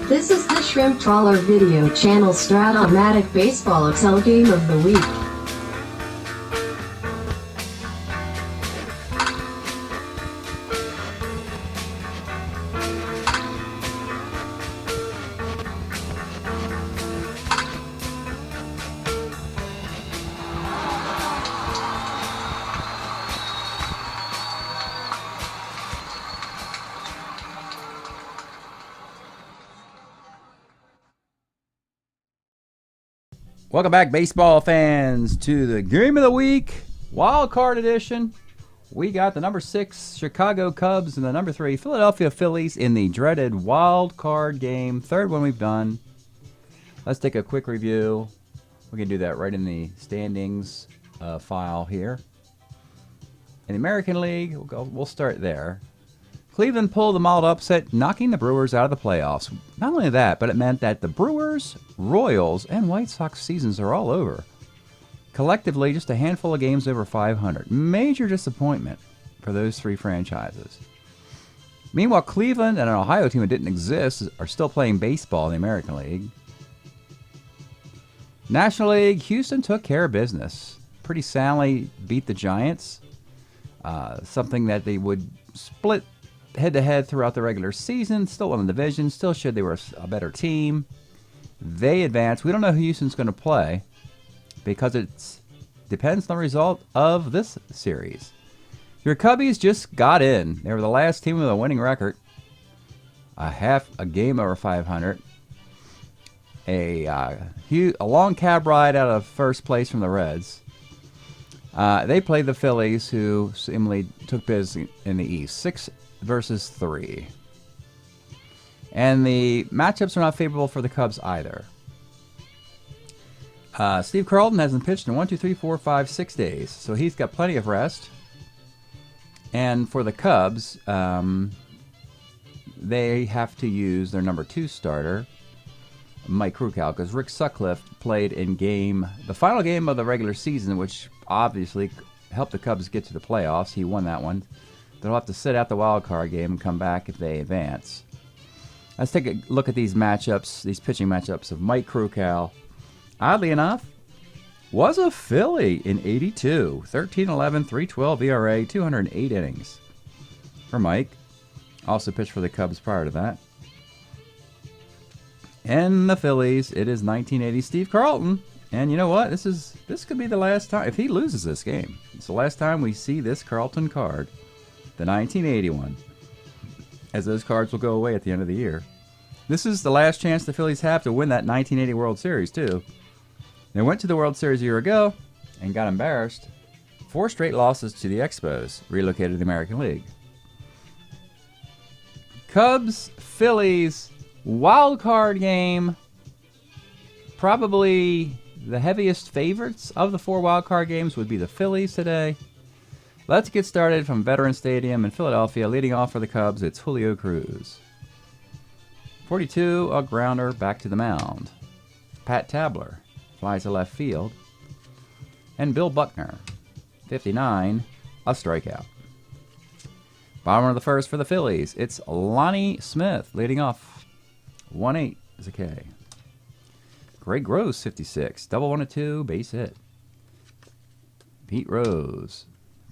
This is the Shrimp Trawler video channel Strat-O-Matic Baseball Excel Game of the Week. Welcome back, baseball fans, to the Game of the Week, Wild Card Edition. We got the number 6 Chicago Cubs and the number 3 Philadelphia Phillies in the dreaded Wild Card game. Third one we've done. Let's take a quick review. We can do that right in the standings file here. In the American League, we'll start there. Cleveland pulled the mild upset, knocking the Brewers out of the playoffs. Not only that, but it meant that the Brewers, Royals, and White Sox seasons are all over. Collectively, just a handful of games over 500. Major disappointment for those three franchises. Meanwhile, Cleveland and an Ohio team that didn't exist are still playing baseball in the American League. National League, Houston took care of business. Pretty soundly beat the Giants. Something that they would split head-to-head throughout the regular season. Still won the division. Still showed they were a better team. They advanced. We don't know who Houston's going to play because it depends on the result of this series. Your Cubbies just got in. They were the last team with a winning record. A game over 500. A long cab ride out of first place from the Reds. They played the Phillies, who seemingly took business in the East. 6-3. And the matchups are not favorable for the Cubs either. Steve Carlton hasn't pitched in 6 days, so he's got plenty of rest. And for the Cubs, they have to use their number 2 starter, Mike Krukow, because Rick Sutcliffe played in the final game of the regular season, which obviously helped the Cubs get to the playoffs. He won that one. They'll have to sit out the wild card game and come back if they advance. Let's take a look at these matchups, these pitching matchups of Mike Krukow. Oddly enough, was a Philly in 82. 13-11, 3.12 ERA, 208 innings for Mike. Also pitched for the Cubs prior to that. And the Phillies, it is 1980 Steve Carlton. And you know what? This could be the last time. If he loses this game, it's the last time we see this Carlton card. The 1981. As those cards will go away at the end of the year. This is the last chance the Phillies have to win that 1980 World Series, too. They went to the World Series a year ago and got embarrassed. 4 straight losses to the Expos, relocated to the American League. Cubs, Phillies, wild card game. Probably the heaviest favorites of the 4 wild card games would be the Phillies today. Let's get started from Veterans Stadium in Philadelphia. Leading off for the Cubs, it's Julio Cruz. 42, a grounder back to the mound. Pat Tabler flies to left field. And Bill Buckner, 59, a strikeout. Bottom of the first for the Phillies, it's Lonnie Smith leading off. 1-8 is a K. Greg Rose, 56, double 1-2, base hit. Pete Rose,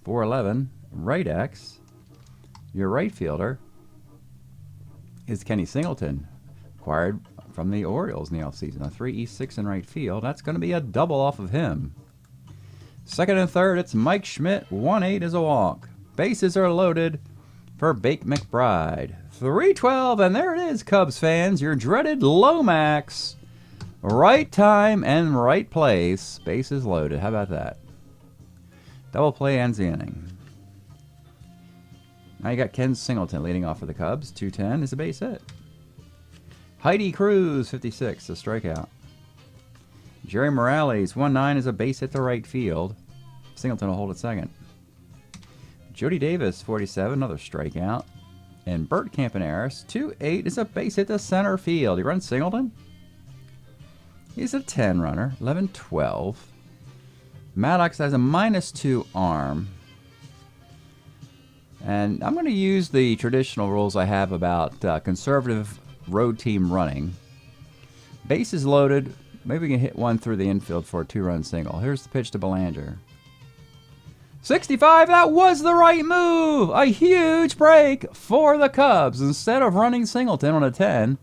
4-11, right X. Your right fielder is Kenny Singleton, acquired from the Orioles in the offseason. A 3-6 in right field. That's going to be a double off of him. Second and third, it's Mike Schmidt. 1-8 is a walk. Bases are loaded for Bake McBride. 3-12, and there it is, Cubs fans. Your dreaded Lomax. Right time and right place. Bases loaded. How about that? Double play ends the inning. Now you got Ken Singleton leading off for the Cubs. 2-10 is a base hit. Heidi Cruz, 56, a strikeout. Jerry Morales, 1-9 is a base hit to right field. Singleton will hold at second. Jody Davis, 47, another strikeout. And Bert Campaneris, 2-8 is a base hit to center field. He runs Singleton. He's a 10 runner, 11-12. Maddox has a -2 arm. And I'm going to use the traditional rules I have about conservative road team running. Bases loaded. Maybe we can hit one through the infield for a 2-run single. Here's the pitch to Belanger. 65, that was the right move. A huge break for the Cubs. Instead of running Singleton on a 10,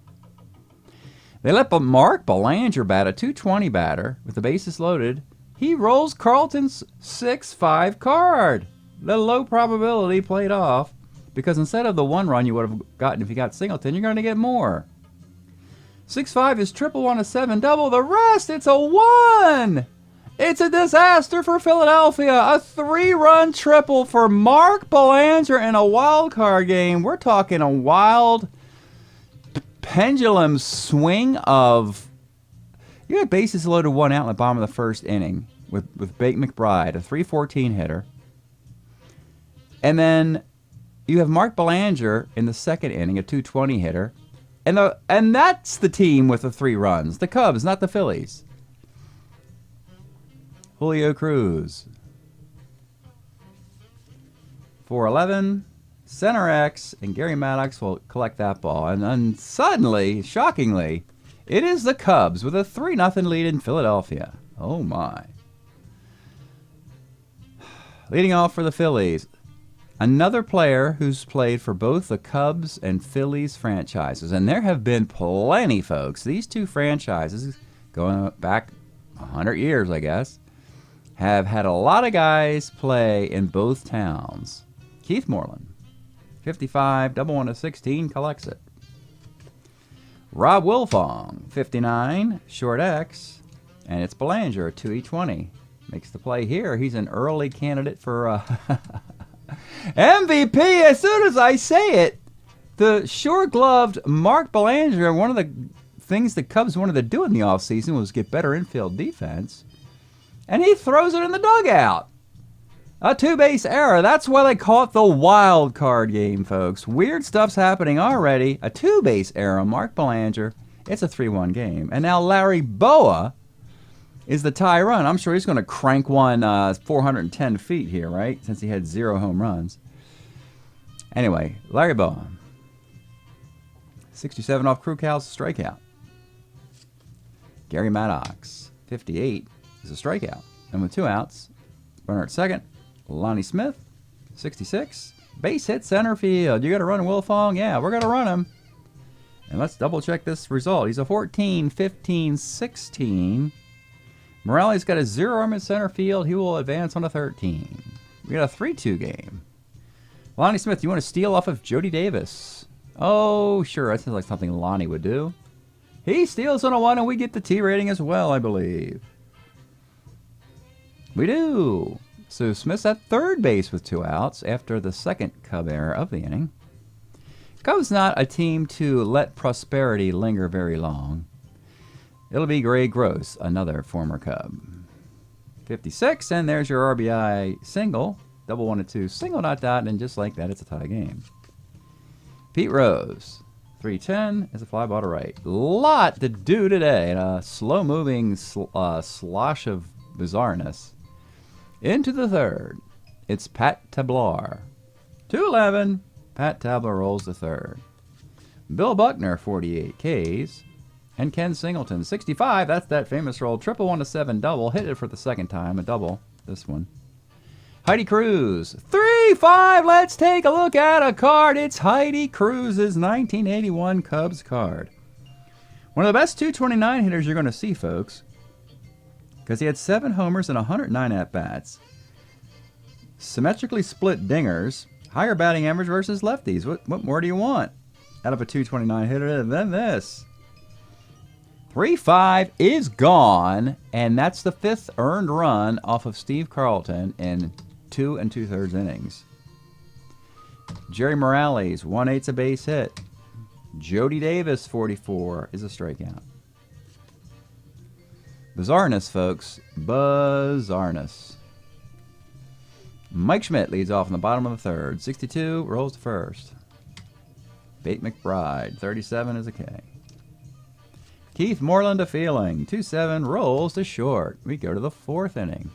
they let Mark Belanger bat, a .220 batter with the bases loaded. He rolls Carlton's 6-5 card. The low probability played off because instead of the 1 run you would have gotten if you got Singleton, you're going to get more. 6-5 is triple on a 7 double. The rest, it's a 1. It's a disaster for Philadelphia. A 3-run triple for Mark Belanger in a wild card game. We're talking a wild pendulum swing of... You had bases loaded 1 out in the bottom of the first inning with Bate McBride, a .314 hitter. And then you have Mark Belanger in the second inning, a .220 hitter. And that's the team with the 3 runs. The Cubs, not the Phillies. Julio Cruz. 4-11. Center X. And Gary Maddox will collect that ball. And then suddenly, shockingly, it is the Cubs with a 3-0 lead in Philadelphia. Oh my. Leading off for the Phillies. Another player who's played for both the Cubs and Phillies franchises. And there have been plenty, folks. These two franchises, going back 100 years, I guess, have had a lot of guys play in both towns. Keith Moreland, 55, double on a 16, collects it. Rob Wilfong, 59, short X, and it's Belanger, 2E20. Makes the play here. He's an early candidate for MVP. As soon as I say it, the sure-gloved Mark Belanger, one of the things the Cubs wanted to do in the offseason was get better infield defense. And he throws it in the dugout. A 2-base error. That's why they call it the wild card game, folks. Weird stuff's happening already. A 2-base error. Mark Belanger. It's a 3-1 game. And now Larry Boa is the tie run. I'm sure he's going to crank one 410 feet here, right? Since he had 0 home runs. Anyway, Larry Boa. 67 off Krukow's strikeout. Gary Maddox. 58. Is a strikeout. And with 2 outs, runner at second, Lonnie Smith, 66, base hit center field. You got to run Wilfong? Yeah, we're going to run him. And let's double check this result. He's a 14, 15, 16. Morelli's got a 0 arm in center field. He will advance on a 13. We got a 3-2 game. Lonnie Smith, you want to steal off of Jody Davis? Oh, sure. That sounds like something Lonnie would do. He steals on a 1, and we get the T rating as well, I believe. We do. So Smith's at third base with 2 outs after the second Cub error of the inning. Cubs not a team to let prosperity linger very long. It'll be Gray Gross, another former Cub. 56, and there's your RBI single. Double 1 and 2, single, dot, dot, and just like that, it's a tie game. Pete Rose, 310 is a fly ball to right. Lot to do today. A slow-moving slosh of bizarreness. Into the third, it's Pat Tablar. 211, Pat Tablar rolls the third. Bill Buckner, 48 Ks. And Ken Singleton, 65. That's that famous roll. Triple 1 to 7 double. Hit it for the second time. A double. This one. Heidi Cruz, 3-5. Let's take a look at a card. It's Heidi Cruz's 1981 Cubs card. One of the best .229 hitters you're going to see, folks. Because he had 7 homers and 109 at-bats. Symmetrically split dingers. Higher batting average versus lefties. What more do you want out of a .229 hitter than this? 3-5 is gone, and that's the 5th earned run off of Steve Carlton in 2 2/3 innings. Jerry Morales, 1/8 a base hit. Jody Davis, 44, is a strikeout. Bizarreness, folks. Bizarreness. Mike Schmidt leads off in the bottom of the third. 62, rolls to first. Bate McBride, 37 is a K. Keith Moreland to fielding. 2-7, rolls to short. We go to the 4th inning.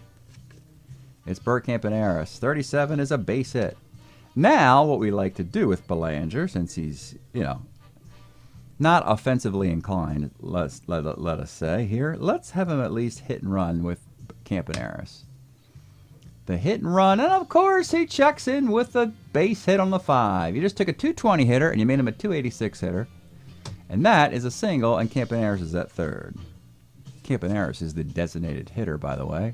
It's Burkamp and Harris. 37 is a base hit. Now, what we like to do with Belanger, since he's, not offensively inclined, let us say here. Let's have him at least hit and run with Campaneris. The hit and run, and of course he checks in with the base hit on the 5. You just took a 220 hitter and you made him a 286 hitter. And that is a single, and Campaneris is at third. Campaneris is the designated hitter, by the way.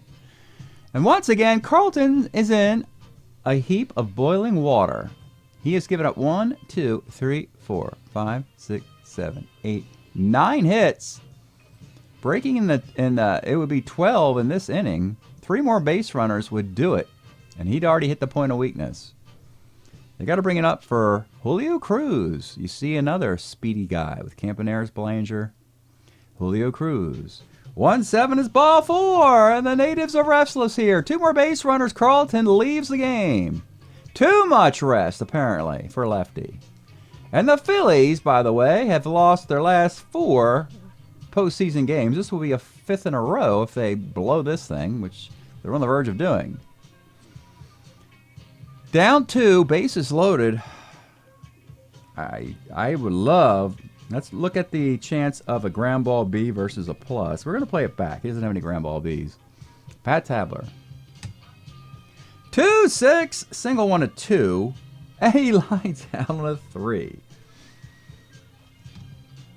And once again, Carlton is in a heap of boiling water. He has given up 1, 2, 3, 4, 5, 6, 7, 8, 9 hits. Breaking in the it would be 12 in this inning. 3 more base runners would do it, and he'd already hit the point of weakness. They got to bring it up for Julio Cruz. You see another speedy guy with Campaneris, Belanger, Julio Cruz. 1-7 is ball 4, and the natives are restless here. 2 more base runners. Carlton leaves the game. Too much rest, apparently, for lefty. And the Phillies, by the way, have lost their last 4 postseason games. This will be a 5th in a row if they blow this thing, which they're on the verge of doing. Down 2, bases loaded. I would love... Let's look at the chance of a ground ball B versus a plus. We're going to play it back. He doesn't have any ground ball Bs. Pat Tabler. 2-6, single 1 to 2, and he lines out on a 3.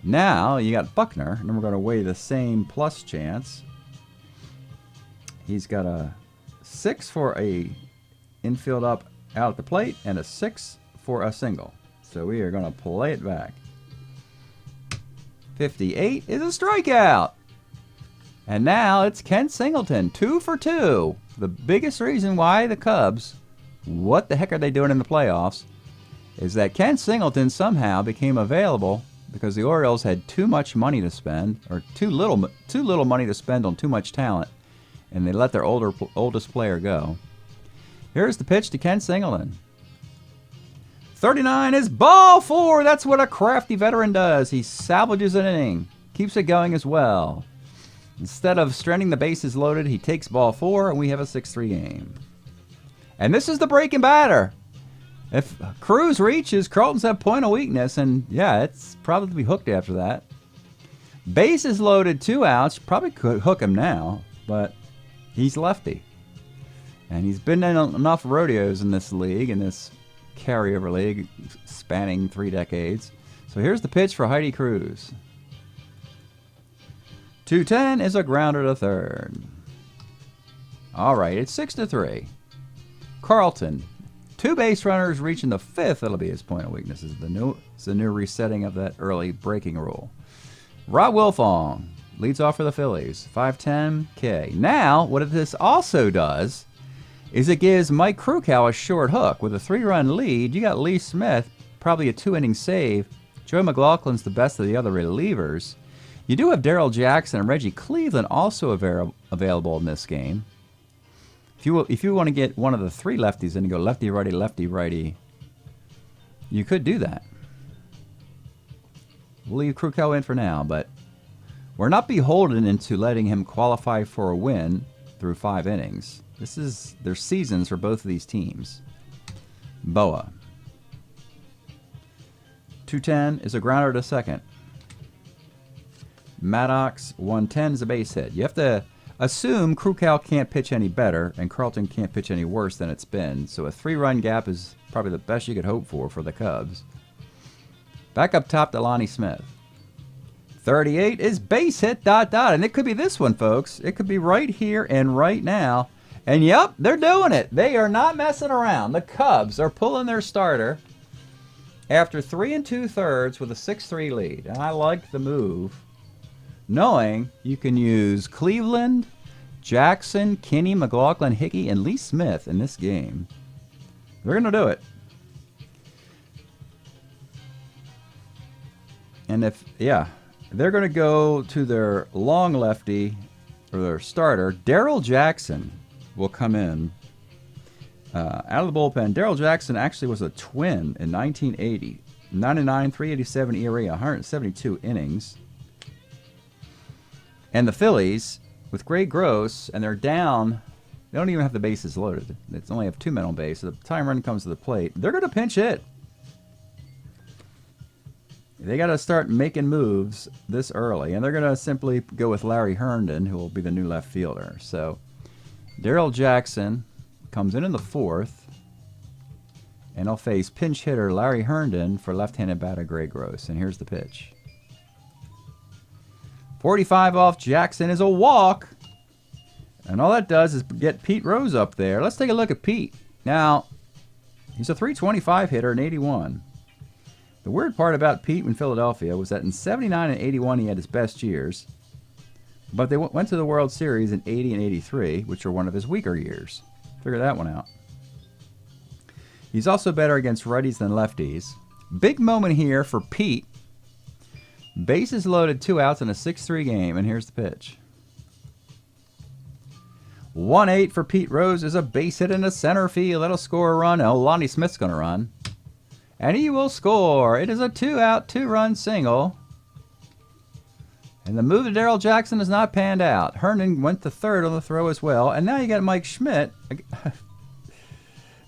Now you got Buckner, and then we're going to weigh the same plus chance. He's got a 6 for a infield up out at the plate, and a 6 for a single. So we are going to play it back. 58 is a strikeout. And now it's Ken Singleton, 2 for 2. The biggest reason why the Cubs, what the heck are they doing in the playoffs, is that Ken Singleton somehow became available because the Orioles had too much money to spend, or too little money to spend on too much talent, and they let their oldest player go. Here's the pitch to Ken Singleton. 39 is ball 4. That's what a crafty veteran does. He salvages an inning, keeps it going as well. Instead of stranding the bases loaded, he takes ball 4, and we have a 6-3 game. And this is the breaking batter. If Cruz reaches, Carlton's have point of weakness, and yeah, it's probably to be hooked after that. Bases loaded, 2 outs. Probably could hook him now, but he's lefty. And he's been in enough rodeos in this league, in this carryover league, spanning 3 decades. So here's the pitch for Heidi Cruz. 2-10 is a grounder to third. All right, it's 6-3. Carlton, 2 base runners reaching the 5th. That'll be his point of weakness. It's the new resetting of that early breaking rule. Rob Wilfong leads off for the Phillies. 5-10 K. Now, what this also does is it gives Mike Krukow a short hook. With a 3-run lead, you got Lee Smith, probably a 2-inning save. Joe McLaughlin's the best of the other relievers. You do have Darrell Jackson and Reggie Cleveland also available in this game. If you want to get one of the 3 lefties and go lefty, righty, you could do that. We'll leave Krukow in for now, but we're not beholden into letting him qualify for a win through 5 innings. There's seasons for both of these teams. Boa. 2-10 is a grounder to second. Maddox, 1-10 is a base hit. You have to assume Krukow can't pitch any better and Carlton can't pitch any worse than it's been. So a 3-run gap is probably the best you could hope for the Cubs. Back up top to Lonnie Smith. 38 is base hit, ... And it could be this one, folks. It could be right here and right now. And yep, they're doing it. They are not messing around. The Cubs are pulling their starter after 3 2/3 with a 6-3 lead. And I like the move, knowing you can use Cleveland, Jackson, Kinney, McLaughlin, Hickey, and Lee Smith in this game. They're going to do it. And they're going to go to their long lefty, or their starter. Darrell Jackson will come in out of the bullpen. Darrell Jackson actually was a Twin in 1980. 99, 387 ERA, 172 innings. And the Phillies, with Greg Gross, and they're down, they don't even have the bases loaded. They only have 2 men on base. So the time run comes to the plate. They're going to pinch hit. They got to start making moves this early, and they're going to simply go with Larry Herndon, who will be the new left fielder. So Darryl Jackson comes in the 4th, and he'll face pinch hitter Larry Herndon for left-handed batter Greg Gross. And here's the pitch. 45 off Jackson is a walk. And all that does is get Pete Rose up there. Let's take a look at Pete. Now, he's a .325 hitter in 81. The weird part about Pete in Philadelphia was that in 79 and 81 he had his best years. But they went to the World Series in 80 and 83, which were one of his weaker years. Figure that one out. He's also better against righties than lefties. Big moment here for Pete. Bases loaded, 2 outs in a 6-3 game, and here's the pitch. 1-8 for Pete Rose is a base hit in the center field. That'll score a run. Oh, Lonnie Smith's going to run. And he will score. It is a 2-out, 2-run single. And the move to Darryl Jackson has not panned out. Herndon went to third on the throw as well. And now you got Mike Schmidt.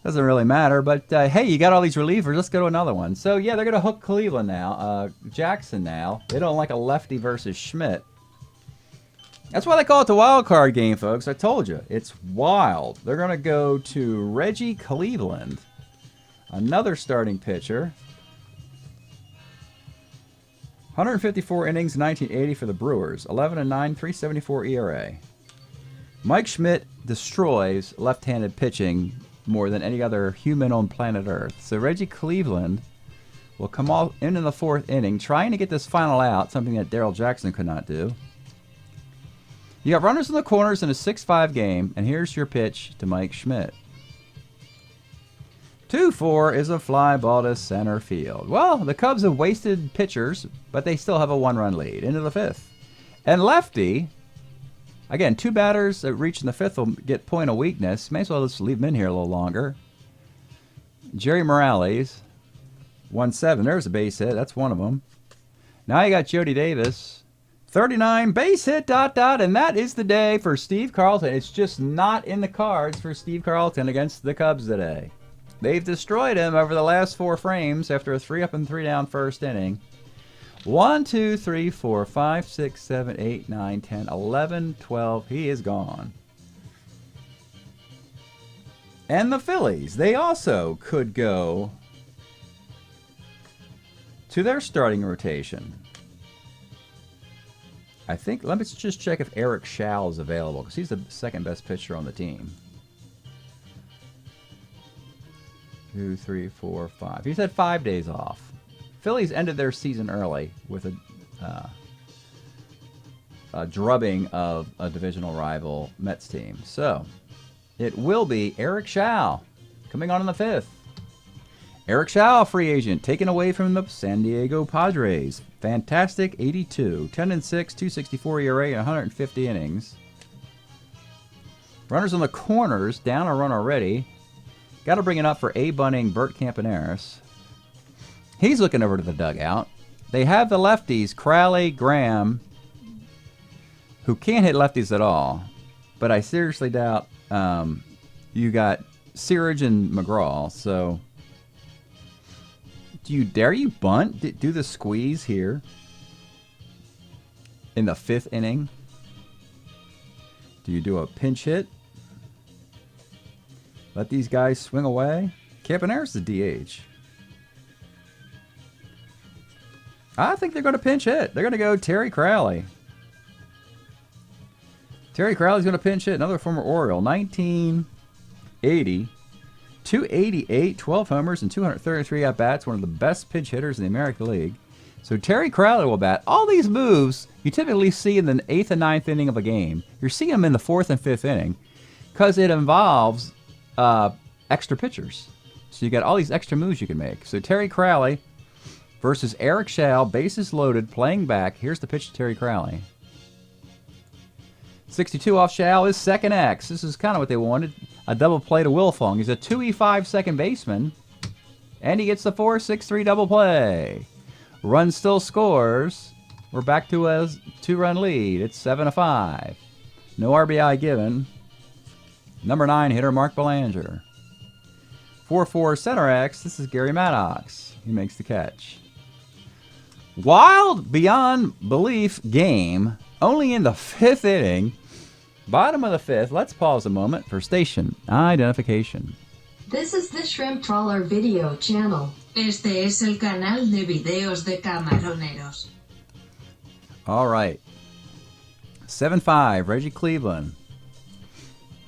Doesn't really matter, but hey, you got all these relievers. Let's go to another one. So yeah, they're going to hook Cleveland now. Jackson now. They don't like a lefty versus Schmidt. That's why they call it the wild card game, folks. I told you. It's wild. They're going to go to Reggie Cleveland. Another starting pitcher. 154 innings, 1980 for the Brewers. 11-9, 3.74 ERA. Mike Schmidt destroys left-handed pitching more than any other human on planet Earth. So Reggie Cleveland will come all in the 4th inning, trying to get this final out, something that Darryl Jackson could not do. You got runners in the corners in a 6-5 game, and here's your pitch to Mike Schmidt. 2-4 is a fly ball to center field. Well, the Cubs have wasted pitchers, but they still have a 1-run lead into the 5th. And lefty, again, 2 batters that reach in the 5th will get point of weakness. May as well just leave them in here a little longer. Jerry Morales, 1-7. There's a base hit. That's one of them. Now you got Jody Davis, 39, base hit, ... and that is the day for Steve Carlton. It's just not in the cards for Steve Carlton against the Cubs today. They've destroyed him over the last 4 frames after a 3-up and 3-down first inning. 1, 2, 3, 4, 5, 6, 7, 8, 9, 10, 11, 12. He is gone. And the Phillies, they also could go to their starting rotation. I think, let me just check if Eric Schall is available, because he's the second best pitcher on the team. 2, 3, 4, 5. He's had 5 days off. Phillies ended their season early with a drubbing of a divisional rival Mets team. So it will be Eric Schall coming on in the 5th. Eric Schall, free agent, taken away from the San Diego Padres. Fantastic 82, 10-6, 2.64 ERA, and 150 innings. Runners on the corners, down a run already. Got to bring it up for A. Bunning, Bert Campaneris. He's looking over to the dugout. They have the lefties, Crowley, Graham, who can't hit lefties at all. But I seriously doubt you got Searage and McGraw. So, dare you bunt? Do the squeeze here in the 5th inning? Do you do a pinch hit? Let these guys swing away? Campaneris is the DH. I think they're going to pinch hit. They're going to go Terry Crowley. Terry Crowley's going to pinch hit. Another former Oriole. 1980. 288, 12 homers, and 233 at-bats. One of the best pinch hitters in the American League. So Terry Crowley will bat. All these moves you typically see in the 8th and 9th inning of a game. You're seeing them in the 4th and 5th inning because it involves extra pitchers. So you got all these extra moves you can make. So Terry Crowley versus Eric Schall, bases loaded, playing back. Here's the pitch to Terry Crowley. 62 off Schall is second X. This is kind of what they wanted. A double play to Wilfong. He's a 2E5 second baseman. And he gets the 4-6-3 double play. Run still scores. We're back to a 2-run lead. It's 7-5. No RBI given. Number 9 hitter Mark Belanger. 4-4 center X. This is Gary Maddox. He makes the catch. Wild beyond belief game, only in the 5th inning. Bottom of the 5th. Let's pause a moment for station identification. This is the Shrimp Trawler video channel. Este es el canal de videos de camaroneros. All right. 7-5, Reggie Cleveland.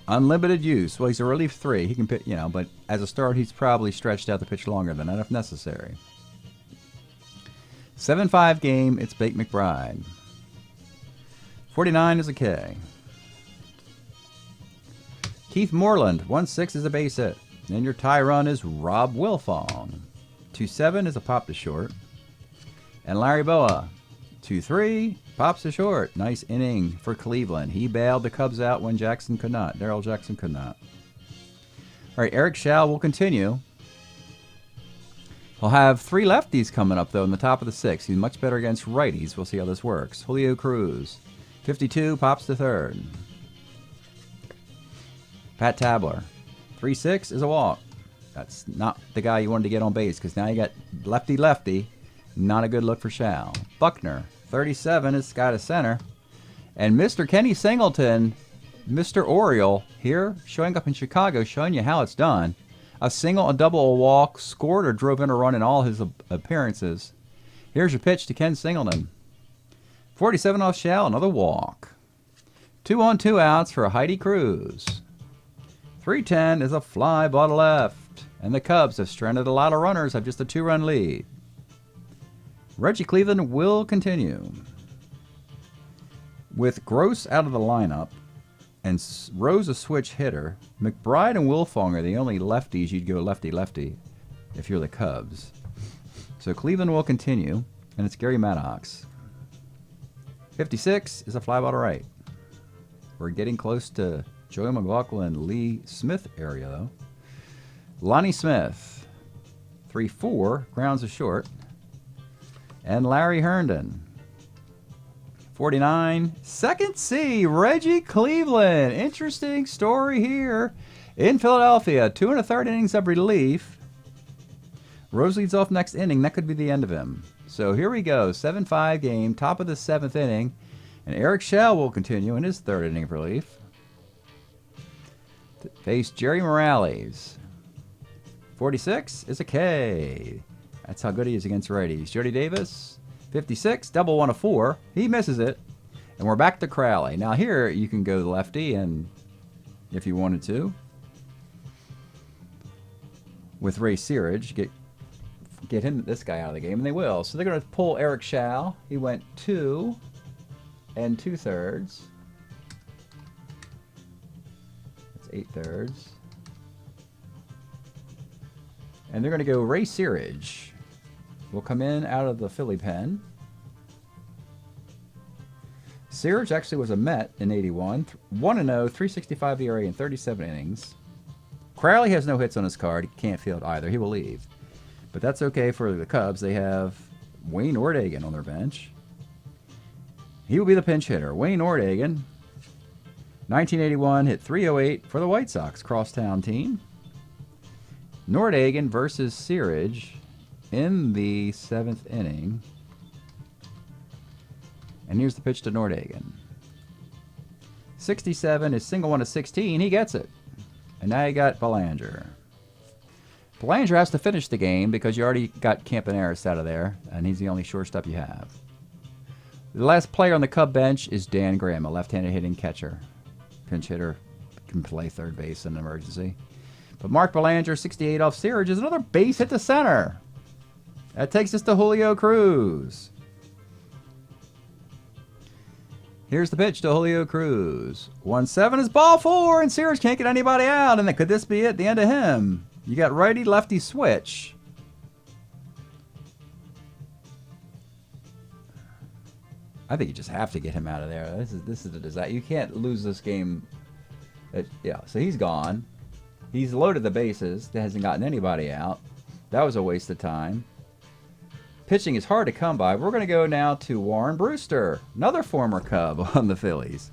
Unlimited use. Well, he's a relief 3. He can pitch, but as a start, he's probably stretched out the pitch longer than that if necessary. 7-5 game, it's Bake McBride. 49 is a K. Keith Moreland, 1-6 is a base hit. And your tie run is Rob Wilfong. 2-7 is a pop to short. And Larry Boa, 2-3, pops to short. Nice inning for Cleveland. He bailed the Cubs out when Jackson could not. Darryl Jackson could not. All right, Eric Schall will continue. He'll have 3 lefties coming up, though, in the top of the 6th. He's much better against righties. We'll see how this works. Julio Cruz, 52, pops to third. Pat Tabler, 3-6 is a walk. That's not the guy you wanted to get on base because now you got lefty-lefty. Not a good look for Schall. Buckner, 37 is Sky to center. And Mr. Kenny Singleton, Mr. Oriole, here showing up in Chicago, showing you how it's done. A single, a double, a walk, scored or drove in a run in all his appearances. Here's your pitch to Ken Singleton. 47 off Schall, another walk. 2 on 2 outs for Heidi Cruz. 3-10 is a fly ball to left. And the Cubs have stranded a lot of runners, have just a 2-run lead. Reggie Cleveland will continue. With Gross out of the lineup and Rose a switch hitter, McBride and Wilfong are the only lefties you'd go lefty-lefty if you're the Cubs. So Cleveland will continue, and it's Gary Maddox. 56 is a fly ball to right. We're getting close to Joey McLaughlin, Lee Smith area, though. Lonnie Smith, 3-4, grounds a short. And Larry Herndon, 49, second C, Reggie Cleveland. Interesting story here in Philadelphia. 2 1/3 innings of relief. Rose leads off next inning. That could be the end of him. So here we go. 7-5 game, top of the 7th inning. And Eric Schall will continue in his 3rd inning of relief. To face Jerry Morales. 46 is a K. That's how good he is against righties. Jody Davis, 56, double 1-4. He misses it. And we're back to Crowley. Now here you can go lefty, and if you wanted to, with Ray Searage, get him, this guy out of the game, and they will. So they're going to pull Eric Schall. He went 2 2/3. That's 8/3. And they're going to go Ray Searage. Will come in out of the Philly pen. Searage actually was a Met in 81. 1-0, 365 ERA in 37 innings. Crowley has no hits on his card. He can't field either. He will leave. But that's okay for the Cubs. They have Wayne Ordagan on their bench. He will be the pinch hitter. Wayne Ordagan, 1981, hit 308 for the White Sox crosstown team. Nordhagen versus Searage in the 7th inning. And here's the pitch to Nordhagen. 67 is single 1-16. He gets it. And now you got Belanger. Belanger has to finish the game because you already got Campaneris out of there, and he's the only shortstop you have. The last player on the Cub bench is Dan Graham, a left-handed hitting catcher. Pinch hitter, can play third base in an emergency. But Mark Belanger, 68 off Searage, is another base hit to center. That takes us to Julio Cruz. Here's the pitch to Julio Cruz. 1-7 is ball 4, and Searage can't get anybody out. And could this be it, the end of him? You got righty-lefty switch. I think you just have to get him out of there. This is a disaster. You can't lose this game. Yeah, so he's gone. He's loaded the bases. That hasn't gotten anybody out. That was a waste of time. Pitching is hard to come by. We're going to go now to Warren Brewster, another former Cub on the Phillies.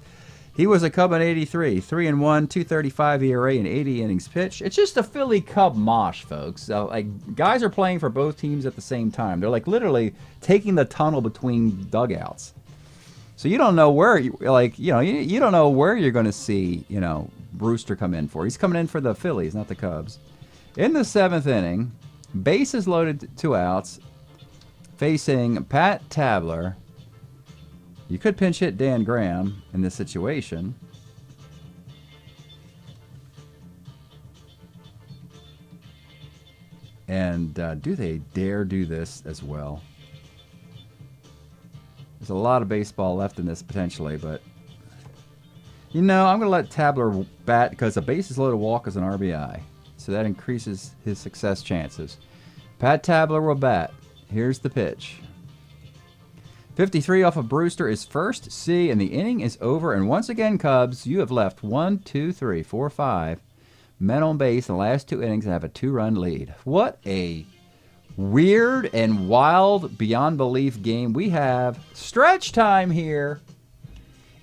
He was a Cub in 83, 3-1, 235 ERA, and 80 innings pitched. It's just a Philly Cub mosh, folks. Like, guys are playing for both teams at the same time. They're like literally taking the tunnel between dugouts. So you don't know where, you don't know where you're going to see, Brewster come in for. He's coming in for the Phillies, not the Cubs. In the 7th inning, bases loaded, 2 outs, facing Pat Tabler. You could pinch hit Dan Graham in this situation. And do they dare do this as well? There's a lot of baseball left in this potentially, but I'm going to let Tabler bat because a bases loaded walk is an RBI. So that increases his success chances. Pat Tabler will bat. Here's the pitch. 53 off of Brewster is first C, and the inning is over. And once again, Cubs, you have left 1, 2, 3, 4, 5 men on base in the last 2 innings and have a 2-run lead. What a weird and wild, beyond belief game. We have stretch time here.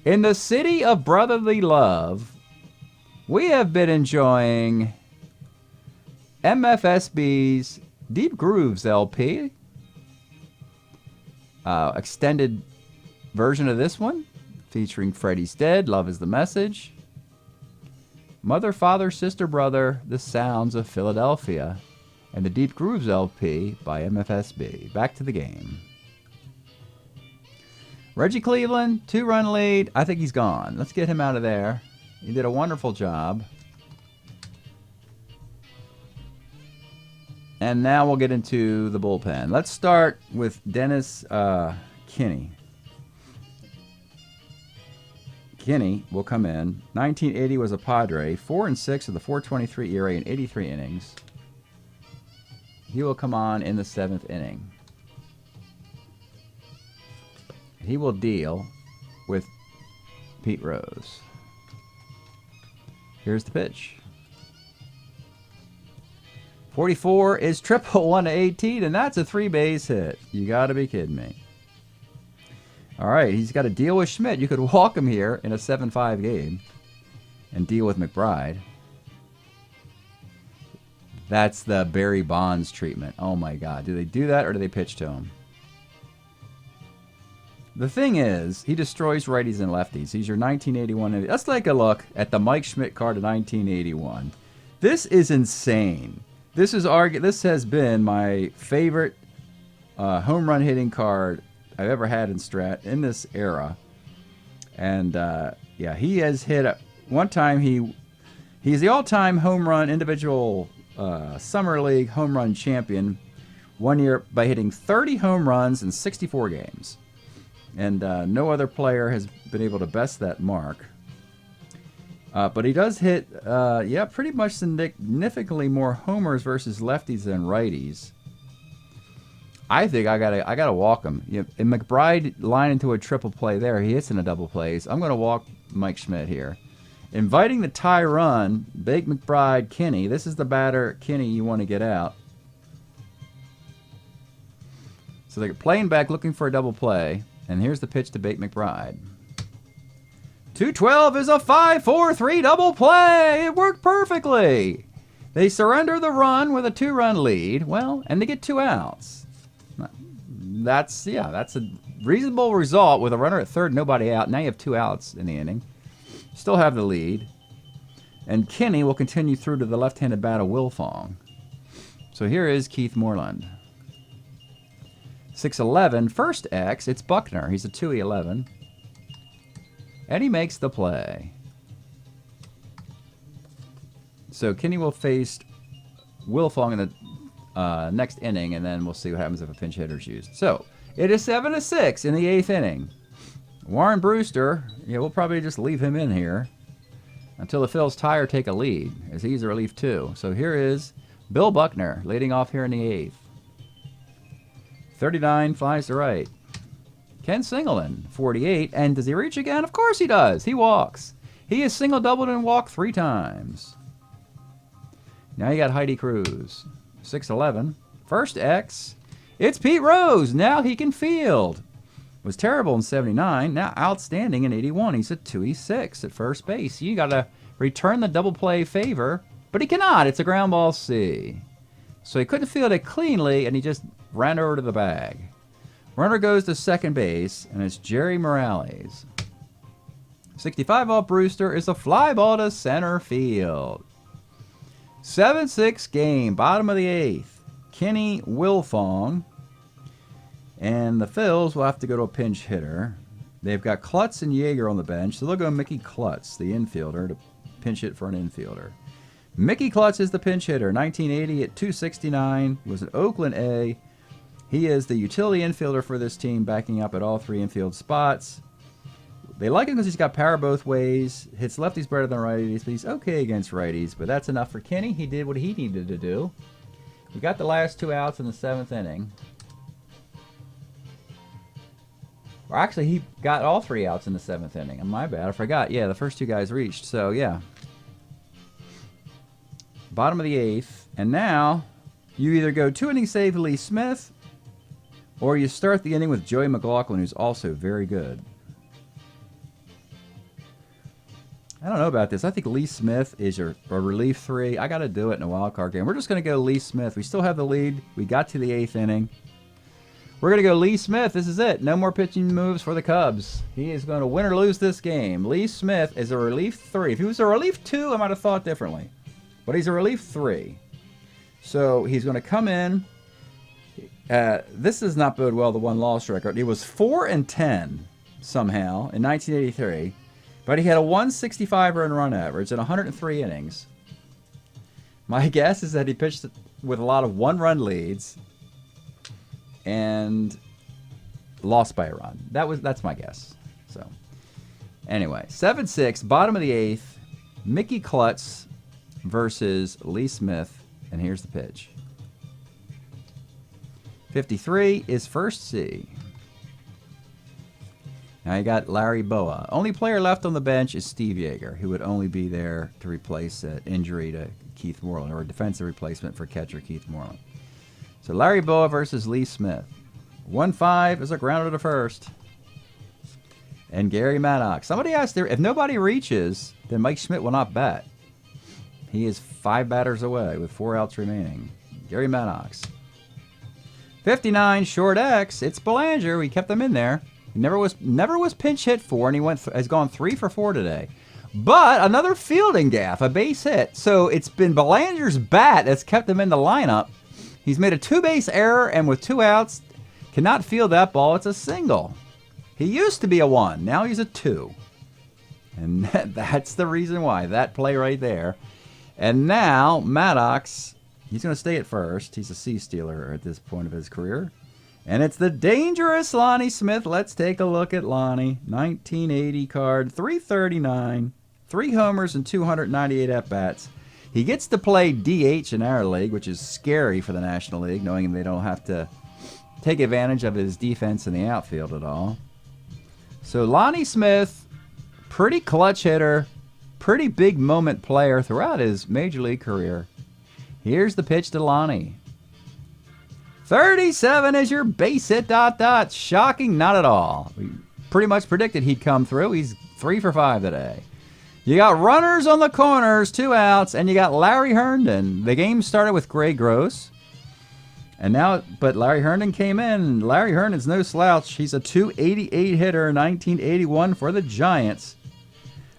In the city of brotherly love, we have been enjoying MFSB's Deep Grooves LP. Extended version of this one, featuring Freddie's Dead, Love is the Message, Mother, Father, Sister, Brother, The Sounds of Philadelphia, and the Deep Grooves LP by MFSB. Back to the game. Reggie Cleveland, 2-run lead. I think he's gone. Let's get him out of there. He did a wonderful job. And now we'll get into the bullpen. Let's start with Dennis Kinney. Kinney will come in. 1980 was a Padre. 4-6 with a 4.23 ERA in 83 innings. He will come on in the 7th inning. He will deal with Pete Rose. Here's the pitch. 44 is triple 1 to 18, and that's a 3-base hit. You got to be kidding me. All right, he's got to deal with Schmidt. You could walk him here in a 7-5 game and deal with McBride. That's the Barry Bonds treatment. Oh, my God. Do they do that, or do they pitch to him? The thing is, he destroys righties and lefties. He's your 1981. Let's take a look at the Mike Schmidt card of 1981. This is insane. This has been my favorite home run hitting card I've ever had in Strat in this era. And yeah, he has hit one time. He's the all-time home run individual summer league home run champion one year by hitting 30 home runs in 64 games. And no other player has been able to best that mark. But he does hit, pretty much significantly more homers versus lefties than righties. I think I gotta walk him. If McBride line into a triple play there, he hits in a double plays. I'm gonna walk Mike Schmidt here, inviting the tie run. Big McBride, Kinney. This is the batter, Kinney. You want to get out. So they're playing back, looking for a double play, and here's the pitch to Bake McBride. 212 is a 5-4-3 double play. It worked perfectly. They surrender the run with a 2-run lead. Well, and they get 2 outs. That's a reasonable result with a runner at third, nobody out. Now you have 2 outs in the inning. Still have the lead. And Kinney will continue through to the left-handed bat of Wilfong. So here is Keith Moreland. 6-11, first X, it's Buckner. He's a 2-11. And he makes the play. So Kinney will face Wilfong in the next inning, and then we'll see what happens if a pinch hitter's used. So it is 7-6 in the 8th inning. Warren Brewster, we'll probably just leave him in here until the Phillies tie or take a lead, as he's a relief too. So here is Bill Buckner leading off here in the 8th. 39 flies to right. Ken Singleton, 48. And does he reach again? Of course he does. He walks. He has single, doubled, and walked 3 times. Now you got Heidi Cruz. 6-11. First X. It's Pete Rose. Now he can field. Was terrible in 79. Now outstanding in 81. He's a 2E6 at first base. You got to return the double play favor, but he cannot. It's a ground ball C. So he couldn't field it cleanly, and he just ran over to the bag. Runner goes to second base, and it's Jerry Morales. 65 off Brewster is a fly ball to center field. 7-6 game, bottom of the 8th. Kenny Wilfong. And the Phils will have to go to a pinch hitter. They've got Klutz and Yeager on the bench, so they'll go Mickey Klutz, the infielder, to pinch hit for an infielder. Mickey Klutz is the pinch hitter. 1980 at 269, was an Oakland A. He is the utility infielder for this team, backing up at all 3 infield spots. They like him because he's got power both ways, hits lefties better than righties, but he's okay against righties. But that's enough for Kenny. He did what he needed to do. We got the last 2 outs in the 7th inning. Or actually, he got all 3 outs in the 7th inning. My bad, I forgot. Yeah, the first 2 guys reached. So, yeah. Bottom of the 8th. And now, you either go 2 innings save with Lee Smith, or you start the inning with Joey McLaughlin, who's also very good. I don't know about this. I think Lee Smith is a relief 3. I got to do it in a wild card game. We're just going to go Lee Smith. We still have the lead. We got to the 8th inning. We're going to go Lee Smith. This is it. No more pitching moves for the Cubs. He is going to win or lose this game. Lee Smith is a relief 3. If he was a relief 2, I might have thought differently. But he's a relief 3. So he's going to come in. This does not bode well, the 1-loss record. He was 4-10 somehow in 1983. But he had a 165 run average in 103 innings. My guess is that he pitched with a lot of 1-run leads and lost by a run. That's my guess. So anyway, 7-6, bottom of the 8th. Mickey Klutz versus Lee Smith, and here's the pitch. 53 is first C. Now you got Larry Boa. Only player left on the bench is Steve Yeager, who would only be there to replace an injury to Keith Moreland, or a defensive replacement for catcher Keith Moreland. So Larry Boa versus Lee Smith. 1-5 is a grounder to first. And Gary Maddox. Somebody asked there, if nobody reaches, then Mike Schmidt will not bat. He is 5 batters away with 4 outs remaining. Gary Maddox. 59 short X. It's Belanger. We kept him in there. He never was pinch hit for, and he has gone 3 for 4 today. But another fielding gaffe, a base hit. So it's been Belanger's bat that's kept him in the lineup. He's made a 2-base error, and with 2 outs, cannot field that ball. It's a single. He used to be a 1. Now he's a 2. And that's the reason why. That play right there. And now Maddox, he's going to stay at first. He's a C-stealer at this point of his career. And it's the dangerous Lonnie Smith. Let's take a look at Lonnie. 1980 card, 339, 3 homers and 298 at-bats. He gets to play DH in our league, which is scary for the National League, knowing they don't have to take advantage of his defense in the outfield at all. So Lonnie Smith, pretty clutch hitter, pretty big moment player throughout his Major League career. Here's the pitch to Lonnie. 37 is your base hit, ... Shocking, not at all. We pretty much predicted he'd come through. He's 3 for 5 today. You got runners on the corners, 2 outs, and you got Larry Herndon. The game started with Gray Gross. But Larry Herndon came in. Larry Herndon's no slouch. He's a 288 hitter, 1981 for the Giants.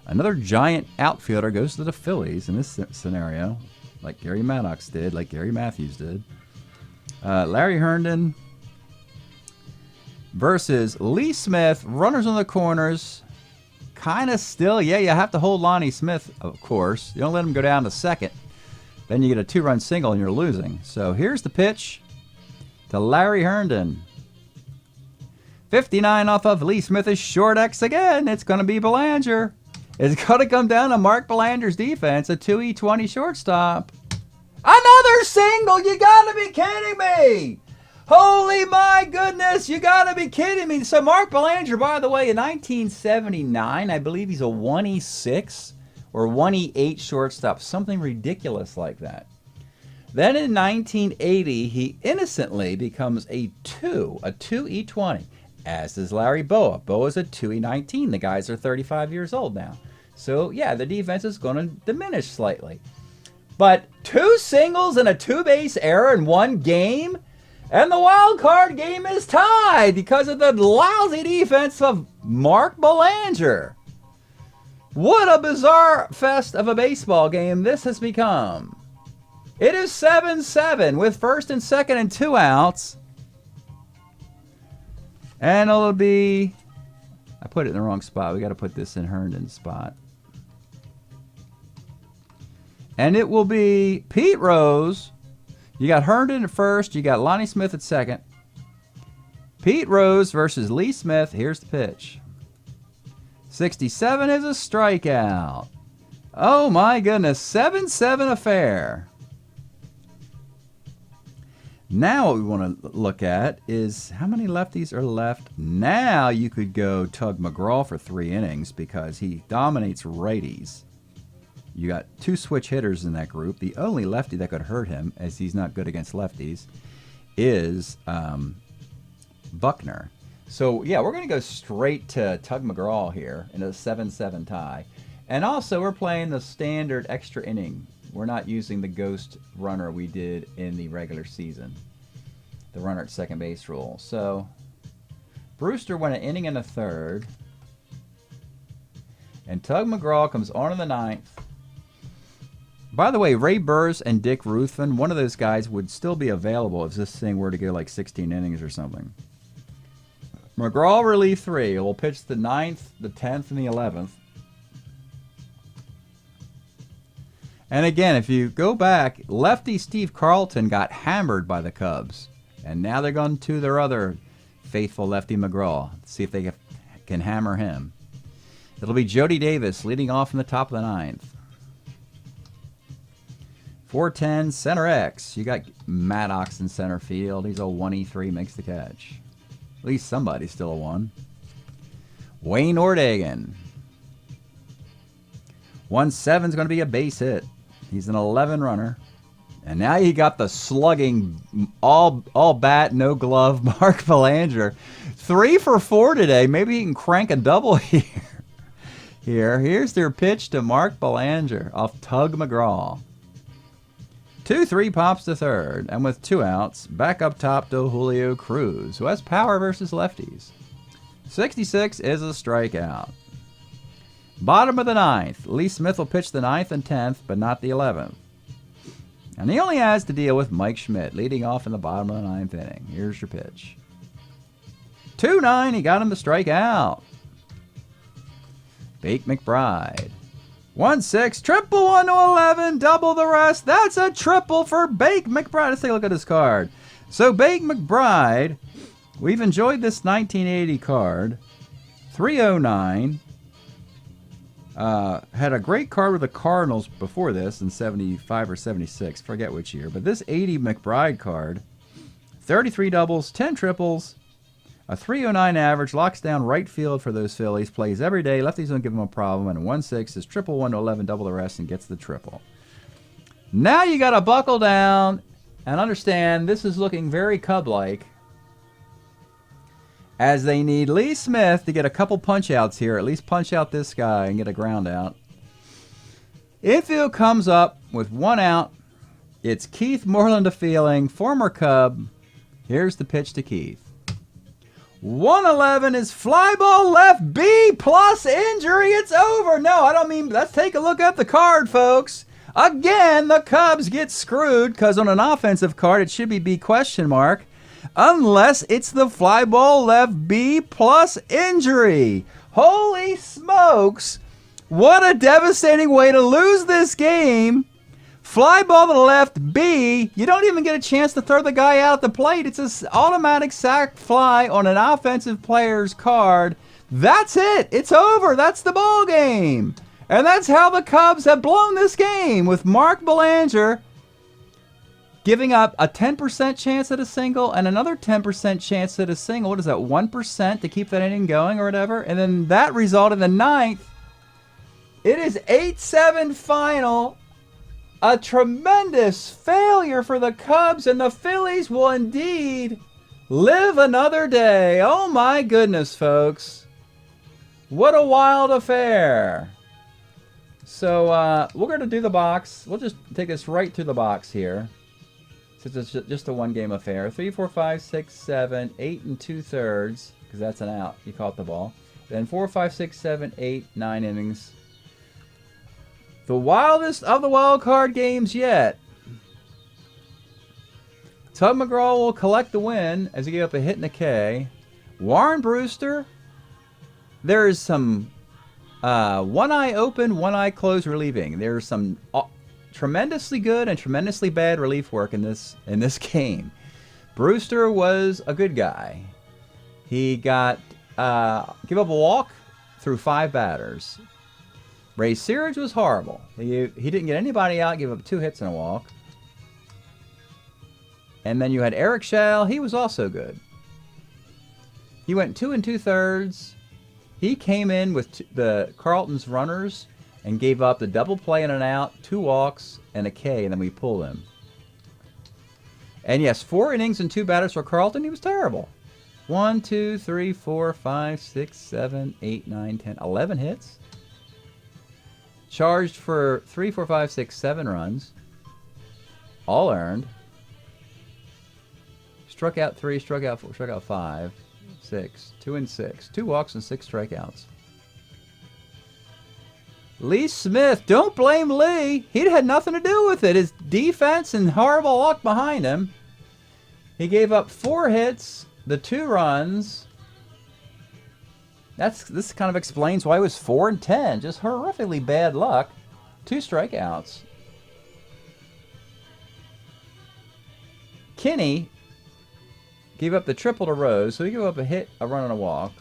Another Giant outfielder goes to the Phillies in this scenario, like Gary Maddox did, like Gary Matthews did. Larry Herndon versus Lee Smith. Runners on the corners. Kind of still. Yeah, you have to hold Lonnie Smith, of course. You don't let him go down to second. Then you get a 2-run single and you're losing. So here's the pitch to Larry Herndon. 59 off of Lee Smith is short X again. It's going to be Belanger. It's going to come down to Mark Belanger's defense, a 2E20 shortstop. Another single! You gotta be kidding me! Holy my goodness, you gotta be kidding me. So Mark Belanger, by the way, in 1979, I believe he's a 1E6 or 1E8 shortstop, something ridiculous like that. Then in 1980, he innocently becomes a 2E20. as does Larry Boa. Boa's a 2E19. The guys are 35 years old now. So, yeah, the defense is going to diminish slightly. But 2 singles and a 2-base error in one game, and the wild card game is tied because of the lousy defense of Mark Belanger. What a bizarre fest of a baseball game this has become. It is 7-7 with first and second and 2 outs. And it'll be... I put it in the wrong spot. We got to put this in Herndon's spot. And it will be Pete Rose. You got Herndon at first. You got Lonnie Smith at second. Pete Rose versus Lee Smith. Here's the pitch. 67 is a strikeout. Oh my goodness. 7-7 affair. Now what we want to look at is how many lefties are left. Now you could go Tug McGraw for 3 innings because he dominates righties. You got 2 switch hitters in that group. The only lefty that could hurt him, as he's not good against lefties, is Buckner. So, yeah, we're going to go straight to Tug McGraw here in a 7-7 tie. And also, we're playing the standard extra inning. We're not using the ghost runner we did in the regular season. The runner at second base rule. So, Brewster went an inning and a third. And Tug McGraw comes on in the 9th. By the way, Ray Burrs and Dick Ruthven, one of those guys would still be available if this thing were to go like 16 innings or something. McGraw relief 3. We'll pitch the 9th, the 10th, and the 11th. And again, if you go back, lefty Steve Carlton got hammered by the Cubs. And now they're going to their other faithful lefty McGraw. See if they can hammer him. It'll be Jody Davis leading off in the top of the 9th. 4-10, center X. You got Maddox in center field. He's a 1E3, makes the catch. At least somebody's still a 1. Wayne Ordegan. 1-7's going to be a base hit. He's an 11 runner. And now you got the slugging, all bat, no glove, Mark Belanger. 3 for 4 today. Maybe he can crank a double here. Here's their pitch to Mark Belanger off Tug McGraw. 2-3 pops to third. And with 2 outs, back up top to Julio Cruz, who has power versus lefties. 66 is a strikeout. Bottom of the 9th. Lee Smith will pitch the 9th and 10th, but not the 11th. And he only has to deal with Mike Schmidt, leading off in the bottom of the 9th inning. Here's your pitch. 2-9, he got him to strike out. Bake McBride. 1-6, triple 1 to 11, double the rest. That's a triple for Bake McBride. Let's take a look at his card. So Bake McBride, we've enjoyed this 1980 card. 309. Had a great card with the Cardinals before this in 75 or 76. Forget which year. But this 80 McBride card, 33 doubles, 10 triples, a 309 average, locks down right field for those Phillies, plays every day. Lefties don't give him a problem. And 1-6 is triple 1 to 11, double the rest, and gets the triple. Now you got to buckle down and understand this is looking very Cub-like, as they need Lee Smith to get a couple punch-outs here, at least punch out this guy and get a ground out. Infield comes up with 1 out. It's Keith Moreland to fielding, former Cub. Here's the pitch to Keith. 111 is fly ball left, B plus injury. It's over. No, I don't mean, let's take a look at the card, folks. Again, the Cubs get screwed because on an offensive card, it should be B question mark. Unless it's the fly ball left B plus injury. Holy smokes. What a devastating way to lose this game. Fly ball to the left B. You don't even get a chance to throw the guy out at the plate. It's an automatic sac fly on an offensive player's card. That's it. It's over. That's the ball game. And that's how the Cubs have blown this game, with Mark Belanger giving up a 10% chance at a single and another 10% chance at a single. What is that, 1% to keep that inning going or whatever? And then that result in the 9th. It is 8-7 final. A tremendous failure for the Cubs, and the Phillies will indeed Live another day. Oh my goodness, folks. What a wild affair. So we're going to do the box. We'll just take us right to the box here. Since it's just a one-game affair. 3, 4, 5, 6, 7, 8 2/3. Because that's an out. You caught the ball. Then 4, 5, 6, 7, 8, 9 innings. The wildest of the wild card games yet. Tug McGraw will collect the win as he gave up a hit and a K. Warren Brewster, there is some one eye open, one eye closed relieving. There's some tremendously good and tremendously bad relief work in this game. Brewster was a good guy. He got give up a walk through 5 batters. Ray Searage was horrible. He didn't get anybody out, gave up 2 hits and a walk. And then you had Eric Schall. He was also good. He went 2 2/3. He came in with the Carlton's runners and gave up the double play and an out, 2 walks, and a K, and then we pulled him. And yes, 4 innings and 2 batters for Carlton. He was terrible. 1, 2, 3, 4, 5, 6, 7, 8, 9, 10, 11 hits. Charged for 3, 4, 5, 6, 7 runs. All earned. Struck out 3, struck out 4, struck out 5, 6, 2 and 6. 2 walks and 6 strikeouts. Lee Smith, don't blame Lee. He had nothing to do with it. His defense and horrible luck behind him. He gave up 4 hits, the 2 runs. This kind of explains why he was 4 and 10. Just horrifically bad luck. 2 strikeouts. Kinney gave up the triple to Rose, so he gave up a hit, a run, and a walk.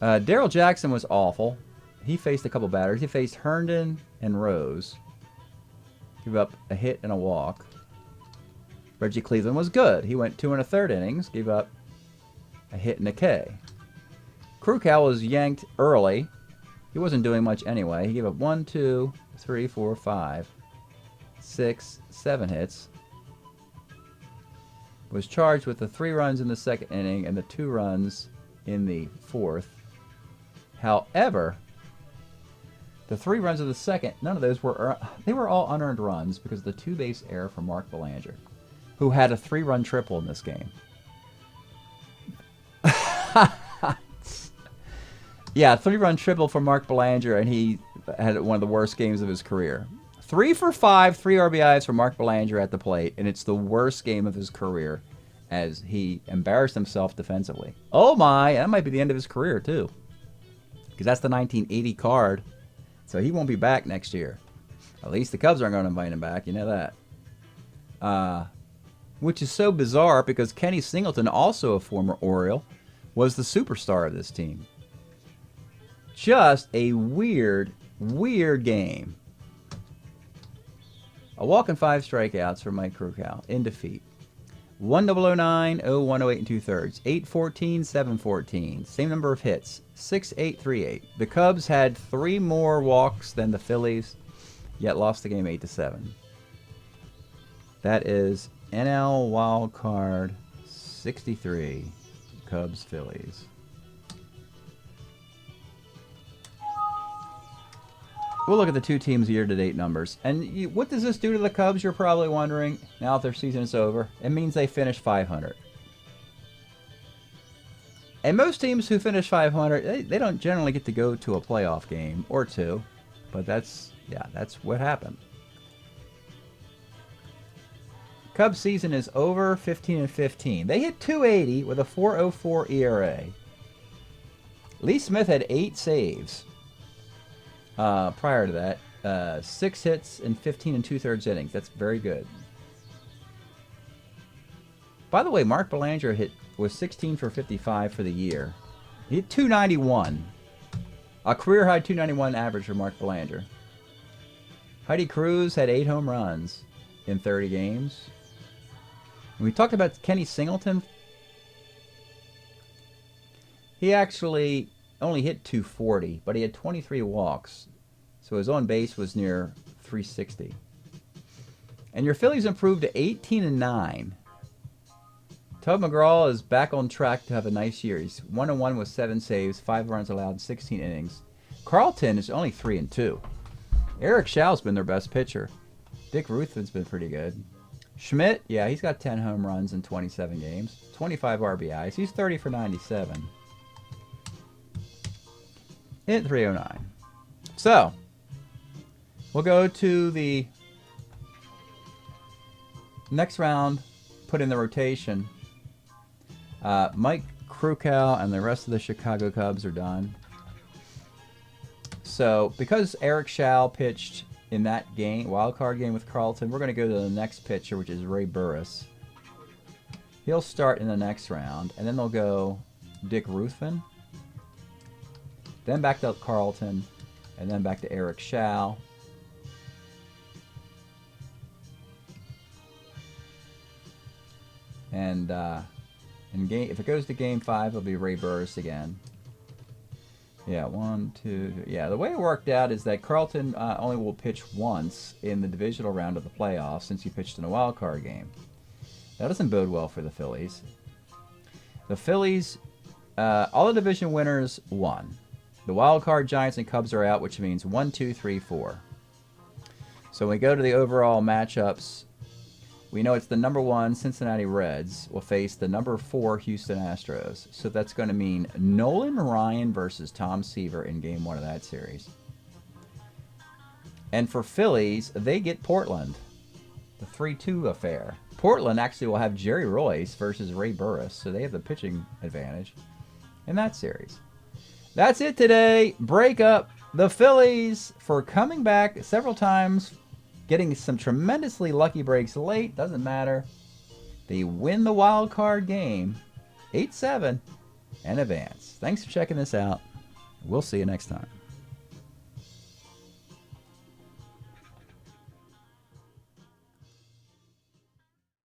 Darrell Jackson was awful. He faced a couple batters. He faced Herndon and Rose. Gave up a hit and a walk. Reggie Cleveland was good. He went 2 1/3 innings, gave up a hit and a K. Krukow was yanked early. He wasn't doing much anyway. He gave up 1, 2, 3, 4, 5, 6, 7 hits. Was charged with the 3 runs in the second inning and the 2 runs in the 4th. However, the 3 runs of the second, none of those were, they were all unearned runs because of the 2-base error from Mark Belanger, who had a 3-run triple in this game. Yeah, 3-run triple for Mark Belanger, and he had one of the worst games of his career. 3 for 5, 3 RBIs for Mark Belanger at the plate, and it's the worst game of his career as he embarrassed himself defensively. Oh my, that might be the end of his career too, because that's the 1980 card, so he won't be back next year. At least the Cubs aren't going to invite him back, you know that. Which is so bizarre because Kenny Singleton, also a former Oriole, was the superstar of this team. Just a weird, weird game. A walk and 5 strikeouts for Mike Krukow in defeat. 1009, 0108 2/3, 814, 714. Same number of hits, 6838. The Cubs had 3 more walks than the Phillies, yet lost the game 8-7. That is NL Wildcard 63, Cubs Phillies. We'll look at the 2 teams' year-to-date numbers. And what does this do to the Cubs, you're probably wondering, now that their season is over? It means they finish 500. And most teams who finish 500, they don't generally get to go to a playoff game or 2. But that's what happened. Cubs season is over, 15-15. They hit .280 with a .404 ERA. Lee Smith had 8 saves. Prior to that, 6 hits in 15 2/3 innings. That's very good. By the way, Mark Belanger was 16 for 55 for the year. He hit .291. A career-high .291 average for Mark Belanger. Heidi Cruz had 8 home runs in 30 games. And we talked about Kenny Singleton. He actually only hit .240, but he had 23 walks. So his on base was near 360. And your Phillies improved to 18-9. Tug McGraw is back on track to have a nice year. He's 1-1 with 7 saves, 5 runs allowed in 16 innings. Carlton is only 3-2. Eric Schau's been their best pitcher. Dick Ruthven's been pretty good. Schmidt, yeah, he's got 10 home runs in 27 games, 25 RBIs. He's 30 for 97. Hit 309. So, we'll go to the next round, put in the rotation. Mike Krukow and the rest of the Chicago Cubs are done. So, because Eric Schau pitched in that game, wild card game with Carlton, we're going to go to the next pitcher, which is Ray Burris. He'll start in the next round, and then they'll go Dick Ruthven, then back to Carlton, and then back to Eric Schau. And if it goes to Game 5, it'll be Ray Burris again. Yeah, 1, 2, 3. Yeah, the way it worked out is that Carlton only will pitch once in the divisional round of the playoffs since he pitched in a wild card game. That doesn't bode well for the Phillies. The Phillies, all the division winners won. The wild card Giants and Cubs are out, which means 1, 2, 3, 4. So when we go to the overall matchups, we know it's the number 1 Cincinnati Reds will face the number 4 Houston Astros. So that's going to mean Nolan Ryan versus Tom Seaver in Game 1 of that series. And for Phillies, they get Portland, the 3-2 affair. Portland actually will have Jerry Royce versus Ray Burris, so they have the pitching advantage in that series. That's it today. Break up the Phillies for coming back several times, getting some tremendously lucky breaks late. Doesn't matter. They win the wild card game 8-7 and advance. Thanks for checking this out. We'll see you next time.